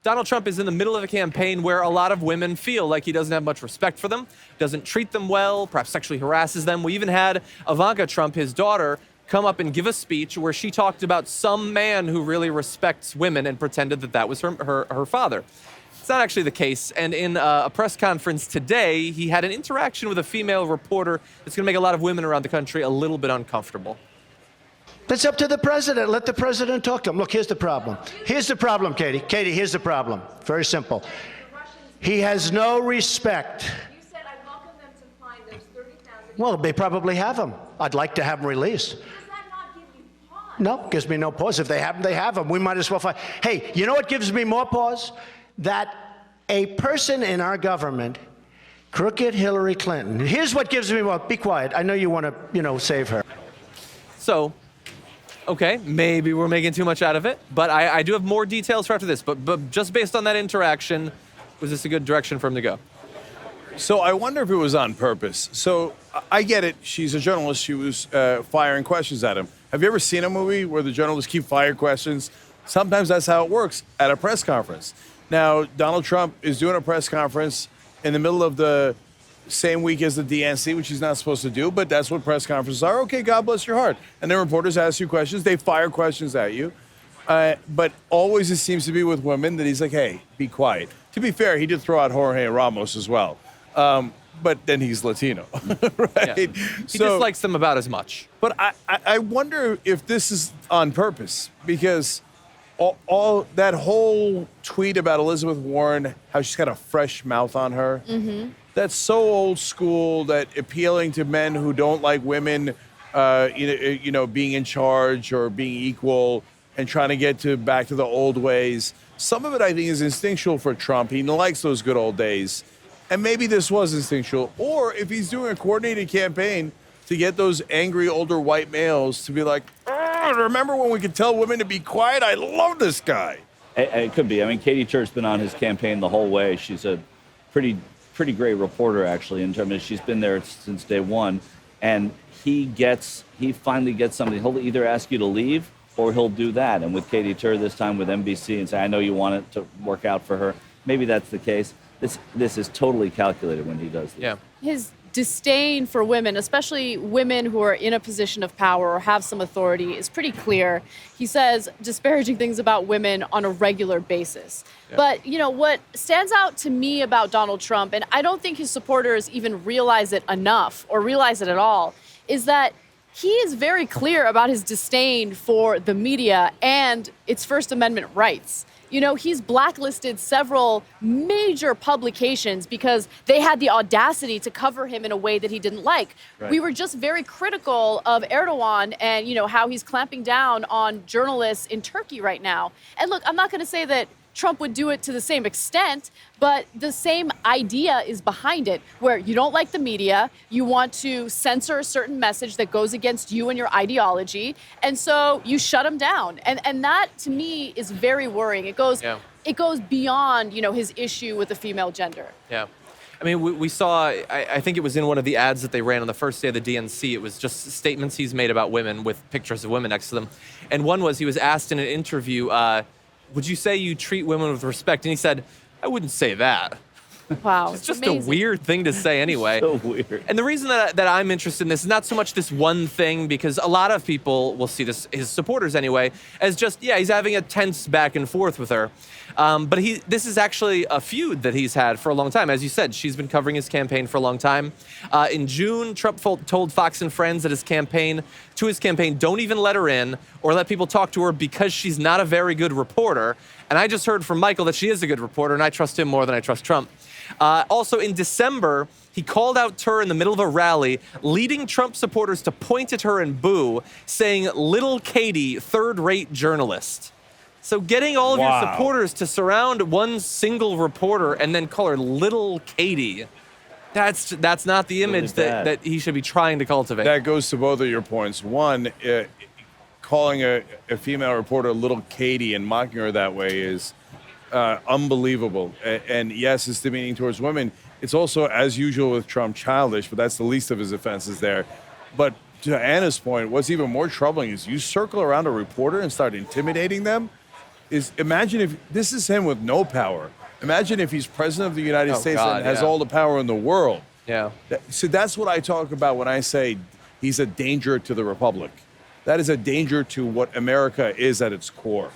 Donald Trump is in the middle of a campaign where a lot of women feel like he doesn't have much respect for them, doesn't treat them well, perhaps sexually harasses them. We even had Ivanka Trump, his daughter, come up and give a speech where she talked about some man who really respects women and pretended that that was her father. It's not actually the case. And in a press conference today, he had an interaction with a female reporter that's going to make a lot of women around the country a little bit uncomfortable. That's up to the president. Let the president talk to him. Look, here's the problem. Here's the problem, Katie. Katie, here's the problem. Very simple. He has no respect. You said I welcome them to find those 30,000. Well, they probably have them. I'd like to have them released. Does that not give you pause? No, gives me no pause. If they have them, they have them. We might as well find. Hey, you know what gives me more pause? That a person in our government, crooked Hillary Clinton. Here's what gives me more. Be quiet. I know you want to, save her. So, okay, maybe we're making too much out of it, but I do have more details for after this. But just based on that interaction, was this a good direction for him to go? So I wonder if it was on purpose. So I get it. She's a journalist. She was firing questions at him. Have you ever seen a movie where the journalists keep firing questions? Sometimes that's how it works at a press conference. Now, Donald Trump is doing a press conference in the middle of the same week as the DNC, which he's not supposed to do, but that's what press conferences are. Okay, God bless your heart. And then reporters ask you questions. They fire questions at you. But always it seems to be with women that he's like, hey, be quiet. To be fair, he did throw out Jorge Ramos as well. But then he's Latino, right? Yeah. He dislikes them about as much. But I wonder if this is on purpose, because all that whole tweet about Elizabeth Warren, how she's got a fresh mouth on her, that's so old school, that appealing to men who don't like women, being in charge or being equal and trying to get back to the old ways. Some of it, I think, is instinctual for Trump. He likes those good old days. And maybe this was instinctual. Or if he's doing a coordinated campaign to get those angry older white males to be like, remember when we could tell women to be quiet? I love this guy. It could be. I mean, Katy Tur's been on his campaign the whole way. She's a pretty great reporter, actually, in terms of she's been there since day one. And he finally gets something. He'll either ask you to leave or he'll do that. And with Katy Tur this time with NBC and say, I know you want it to work out for her. Maybe that's the case. This is totally calculated when he does this. Yeah. His disdain for women, especially women who are in a position of power or have some authority, is pretty clear. He says disparaging things about women on a regular basis. Yeah. But, what stands out to me about Donald Trump, and I don't think his supporters even realize it enough or realize it at all, is that he is very clear about his disdain for the media and its First Amendment rights. He's blacklisted several major publications because they had the audacity to cover him in a way that he didn't like. Right. We were just very critical of Erdogan and, how he's clamping down on journalists in Turkey right now. And look, I'm not going to say that Trump would do it to the same extent, but the same idea is behind it, where you don't like the media, you want to censor a certain message that goes against you and your ideology, and so you shut him down. And that, to me, is very worrying. It goes beyond, his issue with the female gender. Yeah. I mean, we saw, I think it was in one of the ads that they ran on the first day of the DNC. It was just statements he's made about women with pictures of women next to them. And one was, he was asked in an interview, would you say you treat women with respect? And he said, I wouldn't say that. Wow. It's just amazing. A weird thing to say anyway. So weird. And the reason that I'm interested in this is not so much this one thing, because a lot of people will see this, his supporters anyway, as just, he's having a tense back and forth with her. But this is actually a feud that he's had for a long time. As you said, she's been covering his campaign for a long time. In June, Trump told Fox and Friends that his campaign, don't even let her in or let people talk to her because she's not a very good reporter. And I just heard from Michael that she is a good reporter, and I trust him more than I trust Trump. Also, in December, he called out Tur in the middle of a rally, leading Trump supporters to point at her and boo, saying, "Little Katy, third-rate journalist." So getting all of your supporters to surround one single reporter and then call her Little Katy, that's not the image that he should be trying to cultivate. That goes to both of your points. One, calling a female reporter Little Katy and mocking her that way is unbelievable. And yes, it's demeaning towards women. It's also, as usual with Trump, childish, but that's the least of his offenses there. But to Anna's point, what's even more troubling is you circle around a reporter and start intimidating them. is imagine if this is him with no power. Imagine if he's president of the United States God, and has yeah. all the power in the world. Yeah. So that's what I talk about when I say he's a danger to the republic. That is a danger to what America is at its core.